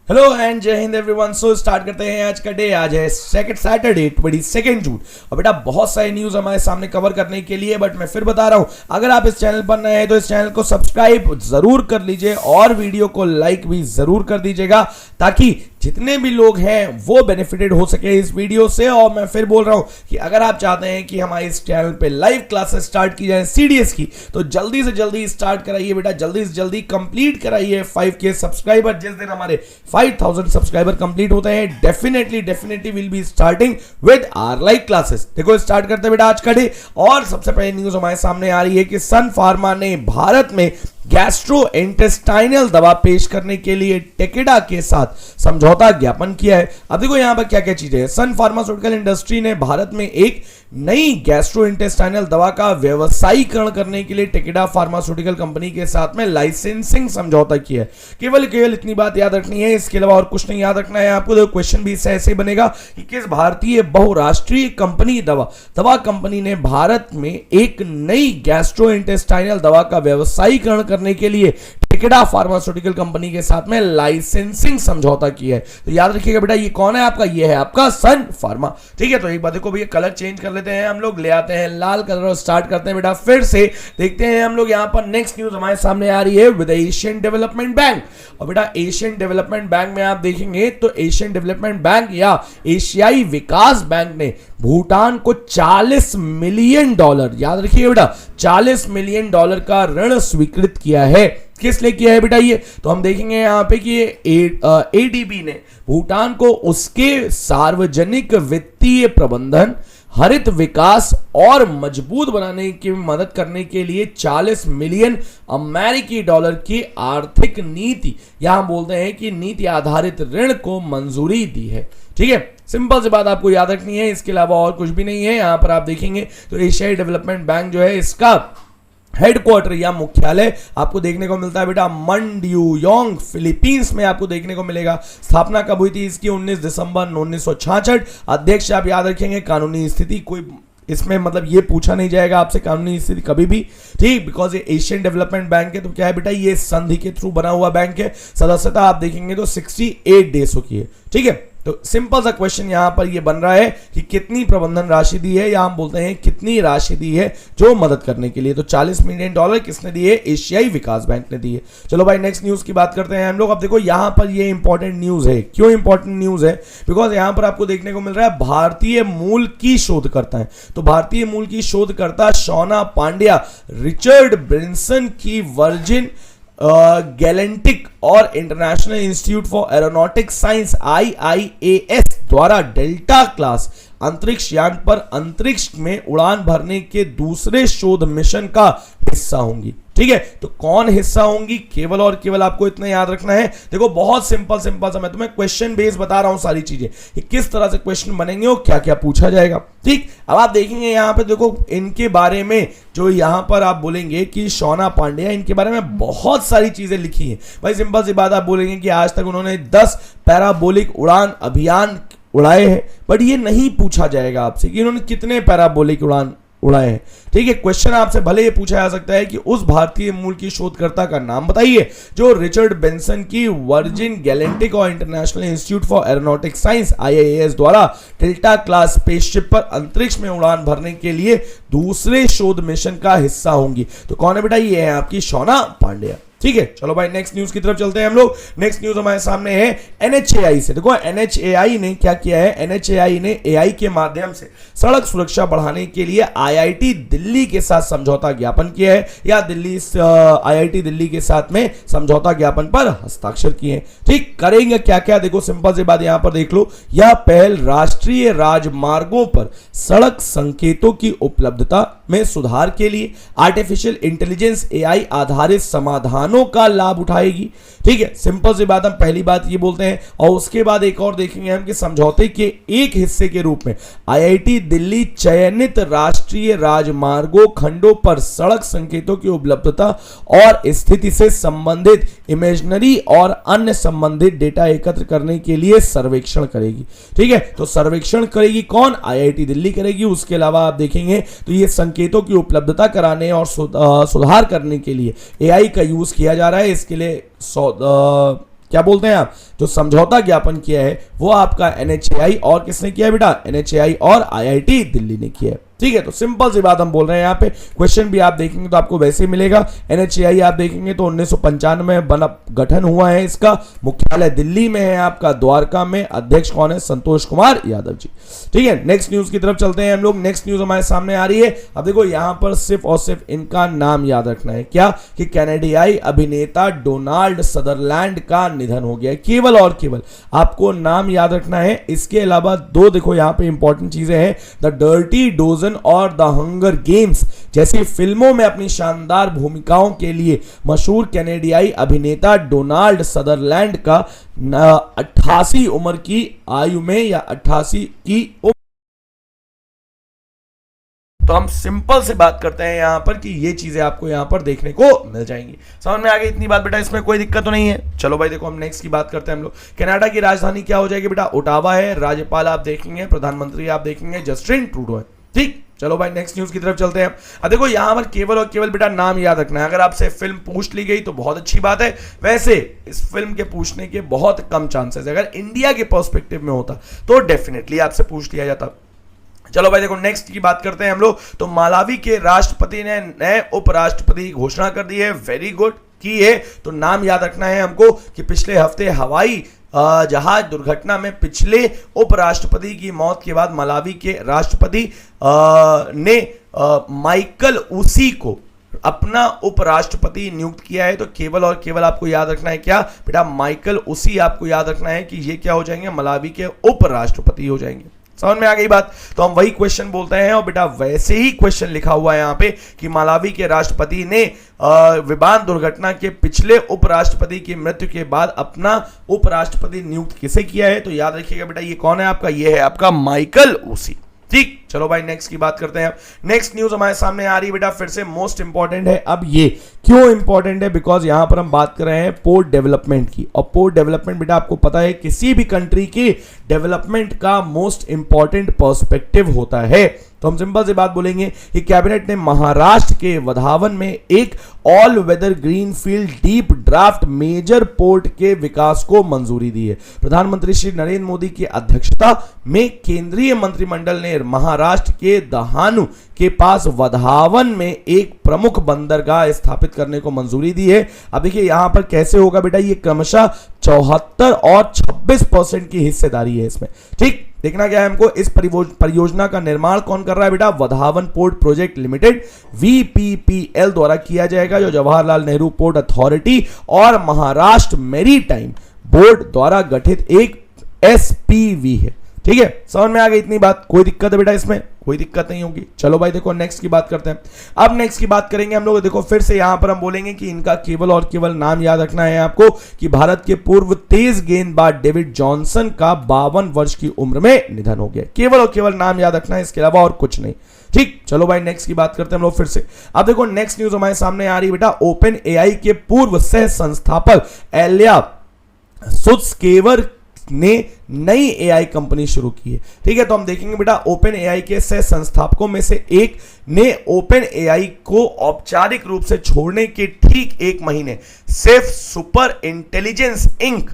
Hello and जय Hind everyone. So start करते हैं आज का डे। आज है सेकंड सैटरडे 22 जून और बेटा बहुत सारी न्यूज हमारे सामने कवर करने के लिए, बट मैं फिर बता रहा हूं, अगर आप इस चैनल पर नए हैं तो इस चैनल को सब्सक्राइब जरूर कर लीजिए और वीडियो को लाइक भी जरूर कर दीजिएगा ताकि जितने भी लोग हैं वो बेनिफिटेड हो सके इस वीडियो से। और मैं फिर बोल रहा हूं कि अगर आप चाहते हैं कि हमारे इस चैनल पे लाइव क्लासेस स्टार्ट की जाए सीडीएस की, तो जल्दी से जल्दी स्टार्ट कराइए बेटा, जल्दी से जल्दी कंप्लीट कराइए 5K सब्सक्राइबर। जिस दिन हमारे 5000 सब्सक्राइबर कंप्लीट होते हैं definitely will be starting with our live classes. देखो स्टार्ट करते हैं बेटा आज का डे। और सबसे पहले न्यूज हमारे सामने आ रही है कि सन फार्मा ने भारत में गैस्ट्रोइंटेस्टाइनल दवा पेश करने के लिए टेकेडा के साथ समझौता ज्ञापन किया है। अब देखो यहां पर क्या क्या चीजें हैं। सन फार्मास्यूटिकल इंडस्ट्री ने भारत में एक नई गैस्ट्रोइंटेस्टाइनल दवा का व्यवसायीकरण करने के लिए टेकेडा फार्मास्यूटिकल कंपनी के साथ में लाइसेंसिंग समझौता किया है। केवल इतनी बात याद रखनी है, इसके अलावा और कुछ नहीं याद रखना है आपको। देखो क्वेश्चन भी इससे ऐसे बनेगा कि किस भारतीय बहुराष्ट्रीय कंपनी दवा कंपनी ने भारत में एक नई गैस्ट्रोइंटेस्टाइनल दवा का व्यवसायीकरण करने के लिए टेकेडा फार्मास्यूटिकल कंपनी के साथ में लाइसेंसिंग समझौता किया है। तो याद रखिएगा बेटा, ये कौन है आपका? ये है आपका सन फार्मा। ठीक है, तो एक बात देखो भैया, कलर चेंज कर लेते हैं हम लोग, ले आते हैं लाल कलर और स्टार्ट करते हैं बेटा फिर से। देखते हैं हम लोग यहाँ पर नेक्स्ट न्यूज हमारे सामने आ रही है विद एशियन डेवलपमेंट बैंक। और बेटा एशियन डेवलपमेंट बैंक में आप देखेंगे तो एशियन डेवलपमेंट बैंक या एशियाई विकास बैंक ने भूटान को $40 मिलियन, याद रखिए बेटा, $40 मिलियन का ऋण स्वीकृत किया है। किस लिए किया है बेटा ये? तो हम देखेंगे यहां पे कि एडीबी ने भूटान को उसके सार्वजनिक वित्तीय प्रबंधन, हरित विकास और मजबूत बनाने की मदद करने के लिए $40 मिलियन अमेरिकी डॉलर की आर्थिक नीति, यहां बोलते हैं कि नीति आधारित ऋण को मंजूरी दी है। ठीक है, सिंपल सी बात आपको याद रखनी है, इसके अलावा और कुछ भी नहीं है। यहां पर आप देखेंगे तो एशियाई डेवलपमेंट बैंक जो है इसका हेडक्वार्टर या मुख्यालय आपको देखने को मिलता है बेटा मंड्यूयोंग, फिलीपींस में आपको देखने को मिलेगा। स्थापना कब हुई थी इसकी? 19 दिसंबर 1966। अध्यक्ष आप याद रखेंगे, कानूनी स्थिति कोई इसमें मतलब ये पूछा नहीं जाएगा आपसे कानूनी स्थिति कभी भी, ठीक, बिकॉज ये एशियन डेवलपमेंट बैंक है। तो क्या है बेटा, ये संधि के थ्रू बना हुआ बैंक है। सदस्यता आप देखेंगे तो 68 देशों की है। ठीक है, तो सिंपल सा क्वेश्चन यहां पर ये बन रहा है कि कितनी प्रबंधन राशि दी है, या हम बोलते हैं कितनी राशि दी है जो मदद करने के लिए। तो $40 मिलियन किसने दिए? एशियाई विकास बैंक ने दिए। चलो भाई नेक्स्ट न्यूज की बात करते हैं हम लोग। अब देखो यहां पर ये इंपॉर्टेंट न्यूज है। क्यों इंपॉर्टेंट न्यूज है? बिकॉज यहां पर आपको देखने को मिल रहा है भारतीय मूल की शोधकर्ता है। तो भारतीय मूल की शोधकर्ता शोना पांड्या रिचर्ड ब्रिंसन की वर्जिन गैलेंटिक और international institute for aeronautic science IIAS द्वारा डेल्टा क्लास अंतरिक्ष यान पर अंतरिक्ष में उड़ान भरने के दूसरे शोध मिशन का हिस्सा होंगी। ठीक है, तो कौन हिस्सा होंगी? केवल और केवल आपको इतना याद रखना है। देखो बहुत सिंपल सा, मैं तुम्हें क्वेश्चन बेस बता रहा हूं सारी चीजें कि किस तरह से क्वेश्चन बनेंगे और क्या क्या पूछा जाएगा। ठीक, अब आप देखेंगे यहां पे देखो इनके बारे में, जो यहां पर आप बोलेंगे कि शोना पांड्या, इनके बारे में बहुत सारी चीजें लिखी हैं भाई। सिंपल सी बात आप बोलेंगे कि आज तक उन्होंने 10 पैराबोलिक उड़ान अभियान उड़ाए हैं, बट ये नहीं पूछा जाएगा आपसे कि इन्होंने कितने पैराबोलिक उड़ान उड़ाए हैं। ठीक है, क्वेश्चन आपसे भले ये पूछा जा सकता है कि उस भारतीय मूल की शोधकर्ता का नाम बताइए जो रिचर्ड बेंसन की वर्जिन गैलेंटिक और international institute for aeronautic science IIAS द्वारा डेल्टा क्लास स्पेसशिप पर अंतरिक्ष में उड़ान भरने के लिए दूसरे शोध मिशन का हिस्सा होंगी। तो कौन है बेटा? ये है आपकी शोना पांड्या। ठीक है, चलो भाई नेक्स्ट न्यूज की तरफ चलते हैं हम लोग। नेक्स्ट न्यूज हमारे सामने है NHAI से। देखो NHAI ने क्या किया है? NHAI ने AI के माध्यम से सड़क सुरक्षा बढ़ाने के लिए IIT दिल्ली के साथ समझौता ज्ञापन किया है, या IIT दिल्ली के साथ में समझौता ज्ञापन पर हस्ताक्षर किए हैं। ठीक, करेंगे क्या क्या? देखो सिंपल सी बात यहां पर देख लो। यह पहल राष्ट्रीय राजमार्गों पर सड़क संकेतों की उपलब्धता में सुधार के लिए आर्टिफिशियल इंटेलिजेंस AI आधारित समाधानों का लाभ उठाएगी। ठीक है, सिंपल सी बात, हम पहली बात ये बोलते हैं और उसके बाद एक और देखेंगे हम कि समझौते के एक हिस्से के रूप में IIT दिल्ली चयनित राष्ट्रीय राजमार्गों खंडों पर सड़क संकेतों की उपलब्धता और स्थिति से संबंधित इमेजनरी और अन्य संबंधित डेटा एकत्र करने के लिए सर्वेक्षण करेगी। ठीक है, तो सर्वेक्षण करेगी कौन? IIT दिल्ली करेगी। उसके अलावा आप देखेंगे तो ये संकेतों की उपलब्धता कराने और सुधार करने के लिए AI का यूज किया जा रहा है। इसके लिए क्या बोलते हैं आप, जो समझौता ज्ञापन किया है वो आपका NHAI और किसने किया है बेटा, NHAI और IIT दिल्ली ने किया है। ठीक है, तो सिंपल सी बात हम बोल रहे हैं यहाँ पे। क्वेश्चन भी आप देखेंगे तो आपको वैसे ही मिलेगा। NHAI आप देखेंगे तो 1995 में बना गठन हुआ है, इसका मुख्यालय दिल्ली में है आपका द्वारका में। अध्यक्ष कौन है, संतोष कुमार यादव जी। ठीक है, नेक्स्ट न्यूज की तरफ चलते हैं हम लोग। नेक्स्ट न्यूज हमारे सामने आ रही है। अब देखो यहाँ पर सिर्फ और सिर्फ इनका नाम याद रखना है, क्या कि कनाडाई अभिनेता डोनाल्ड सदरलैंड का निधन हो गया है। केवल और केवल आपको नाम याद रखना है। इसके अलावा दो देखो यहाँ पे इंपॉर्टेंट चीजें हैं, द डर्टी डोजन और द हंगर गेम्स जैसी फिल्मों में अपनी शानदार भूमिकाओं के लिए मशहूर कनाडाई अभिनेता डोनाल्ड सदरलैंड का 88 उम्र की आयु में या 88 की उम्र। तो हम सिंपल से बात करते हैं यहां पर कि ये चीजें आपको यहां पर देखने को मिल जाएंगी। समझ में आ गई इतनी बात बेटा, इसमें कोई दिक्कत तो नहीं है। चलो भाई देखो हम नेक्स्ट की बात करते हैं हम लोग। कनाडा की राजधानी क्या हो जाएगी बेटा, ओटावा है। राज्यपाल आप देखेंगे, प्रधानमंत्री आप देखेंगे जस्टिन ट्रूडो है। ठीक, चलो भाई नेक्स्ट न्यूज की तरफ चलते हैं। अब देखो यहां पर केवल और केवल बेटा नाम याद रखना है। अगर आपसे फिल्म पूछ ली गई तो बहुत अच्छी बात है, वैसे इस फिल्म के पूछने के बहुत कम चांसेस है। अगर इंडिया के पर्सपेक्टिव में होता तो डेफिनेटली आपसे पूछ लिया जाता। चलो भाई देखो नेक्स्ट की बात करते हैं हम लोग। तो मालावी के राष्ट्रपति ने नए उपराष्ट्रपति की घोषणा कर दी है। वेरी गुड की है। तो नाम याद रखना है हमको कि पिछले हफ्ते हवाई जहाज दुर्घटना में पिछले उपराष्ट्रपति की मौत के बाद मलावी के राष्ट्रपति ने माइकल उसी को अपना उपराष्ट्रपति नियुक्त किया है। तो केवल और केवल आपको याद रखना है क्या बेटा, माइकल उसी आपको याद रखना है कि ये क्या हो जाएंगे, मलावी के उपराष्ट्रपति हो जाएंगे। समझ में आ गई बात। तो हम वही क्वेश्चन बोलते हैं और बेटा वैसे ही क्वेश्चन लिखा हुआ है यहाँ पे कि मलावी के राष्ट्रपति ने विमान दुर्घटना के पिछले उपराष्ट्रपति की मृत्यु के बाद अपना उपराष्ट्रपति नियुक्त किसे किया है। तो याद रखिएगा बेटा ये कौन है आपका, ये है आपका माइकल उसी। ठीक, चलो भाई नेक्स्ट की बात करते हैं। नेक्स्ट न्यूज हमारे सामने आ रही है बेटा, फिर से मोस्ट इंपॉर्टेंट है। अब ये क्यों इंपॉर्टेंट है, बिकॉज यहां पर हम बात कर रहे हैं पोर्ट डेवलपमेंट की। और पोर्ट डेवलपमेंट बेटा आपको पता है किसी भी कंट्री के डेवलपमेंट का मोस्ट इंपॉर्टेंट पर्सपेक्टिव होता है। तो हम सिंपल सी बात बोलेंगे कि कैबिनेट ने महाराष्ट्र के वधावन में एक all weather greenfield deep draft major port के विकास को मंजूरी दी है। प्रधानमंत्री श्री नरेंद्र मोदी की अध्यक्षता में केंद्रीय मंत्रिमंडल ने महाराष्ट्र के दहानु के पास वधावन में एक प्रमुख बंदरगाह स्थापित करने को मंजूरी दी है। अब देखिए यहां पर कैसे होगा बेटा, ये क्रमशः 74 और 26% की हिस्सेदारी है इसमें। ठीक, देखना क्या है हमको, इस परियोजना का निर्माण कौन कर रहा है बेटा, Wadhawan port project limited VPPL द्वारा किया जाएगा, जो जवाहरलाल नेहरू पोर्ट अथॉरिटी और महाराष्ट्र मैरीटाइम बोर्ड द्वारा गठित एक SPV है। ठीक है, समझ में आ गई इतनी बात, कोई दिक्कत है बेटा इसमें, कोई दिक्कत नहीं होगी। चलो भाई देखो नेक्स्ट की बात करते हैं। अब नेक्स्ट की बात करेंगे हम लोग। देखो फिर से यहां पर हम बोलेंगे कि इनका केवल और केवल नाम याद रखना है आपको कि भारत के पूर्व तेज गेंदबाज डेविड जॉनसन का 52 वर्ष की उम्र में निधन हो गया। केवल और केवल नाम याद रखना है, इसके अलावा और कुछ नहीं। ठीक, चलो भाई नेक्स्ट की बात करते हैं हम लोग फिर से। अब देखो नेक्स्ट न्यूज हमारे सामने आ रही बेटा, ओपन AI के पूर्व सह संस्थापक एलिया सुत्स्केवर ने नई AI कंपनी शुरू की है। ठीक है, तो हम देखेंगे बेटा ओपन AI के सह संस्थापकों में से एक ने ओपन AI को औपचारिक रूप से छोड़ने के ठीक एक महीने सिर्फ सुपर इंटेलिजेंस इंक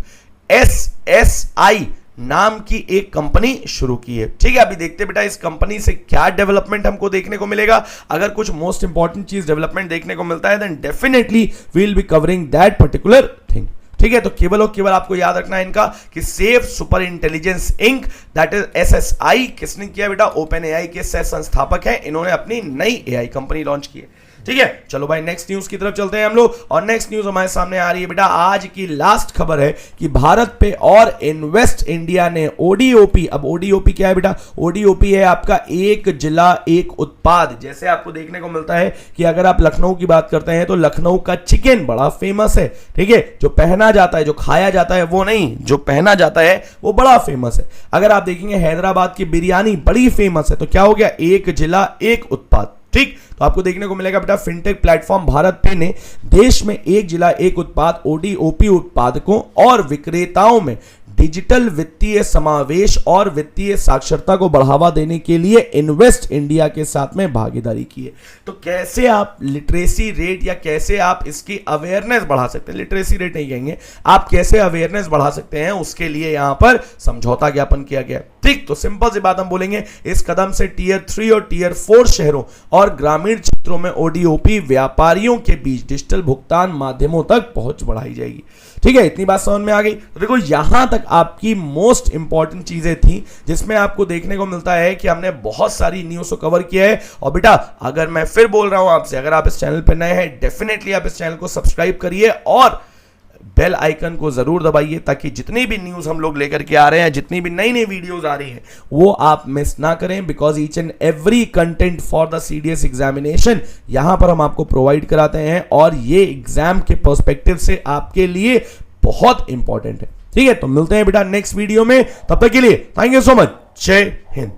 SSI नाम की एक कंपनी शुरू की है। ठीक है, अभी देखते बेटा इस कंपनी से क्या डेवलपमेंट हमको देखने को मिलेगा। अगर कुछ मोस्ट इंपॉर्टेंट चीज डेवलपमेंट देखने को मिलता है then definitely we will be covering that particular thing. ठीक है, तो केवल और केवल आपको याद रखना है इनका कि safe super intelligence inc that is SSI किसने किया बेटा, ओपन AI के सह संस्थापक हैं, इन्होंने अपनी नई AI कंपनी लॉन्च की है। ठीक है, चलो भाई नेक्स्ट न्यूज की तरफ चलते हैं हम लोग। और नेक्स्ट न्यूज हमारे सामने आ रही है बेटा, आज की लास्ट खबर है कि भारत पे और इन्वेस्ट इंडिया ने ODOP, अब ODOP क्या है बेटा, ODOP है आपका एक जिला एक उत्पाद। जैसे आपको देखने को मिलता है कि अगर आप लखनऊ की बात करते हैं तो लखनऊ का चिकन बड़ा फेमस है। ठीक है, जो पहना जाता है, जो खाया जाता है वो नहीं, जो पहना जाता है वो बड़ा फेमस है। अगर आप देखेंगे हैदराबाद की बिरयानी बड़ी फेमस है। तो क्या हो गया, एक जिला एक उत्पाद। ठीक, तो आपको देखने को मिलेगा बेटा फिनटेक प्लेटफॉर्म भारत पे ने देश में एक जिला एक उत्पाद ODOP उत्पादकों और विक्रेताओं में डिजिटल वित्तीय समावेश और वित्तीय साक्षरता को बढ़ावा देने के लिए इन्वेस्ट इंडिया के साथ में भागीदारी की है। तो कैसे आप लिटरेसी रेट या कैसे आप इसकी अवेयरनेस बढ़ा सकते हैं, लिटरेसी रेट नहीं कहेंगे, आप कैसे अवेयरनेस बढ़ा सकते हैं, उसके लिए यहां पर समझौता ज्ञापन किया गया। ठीक, तो सिंपल सी बात हम बोलेंगे, इस कदम से टियर 3 और टियर 4 शहरों और ग्रामीण क्षेत्रों में ओडीओपी व्यापारियों के बीच डिजिटल भुगतान माध्यमों तक पहुंच बढ़ाई जाएगी। ठीक है, इतनी बात समझ में आ गई। तो देखो यहां तक आपकी मोस्ट इंपॉर्टेंट चीजें थी जिसमें आपको देखने को मिलता है कि हमने बहुत सारी न्यूज़ को कवर किया है। और बेटा अगर मैं फिर बोल रहा हूं आपसे, अगर आप इस चैनल पर नए हैं डेफिनेटली आप इस चैनल को सब्सक्राइब करिए और बेल आइकन को जरूर दबाइए ताकि जितनी भी न्यूज़ हम लोग लेकर के आ रहे हैं, जितनी भी नई नई वीडियोस आ रही हैं, वो आप मिस ना करें। Because each and every content for the CDS examination यहां पर हम आपको प्रोवाइड कराते हैं और ये एग्जाम के पर्सपेक्टिव से आपके लिए बहुत इंपॉर्टेंट है। ठीक है, तो मिलते हैं बेटा नेक्स्ट वीडियो में, तब तक के लिए थैंक यू सो मच, जय हिंद।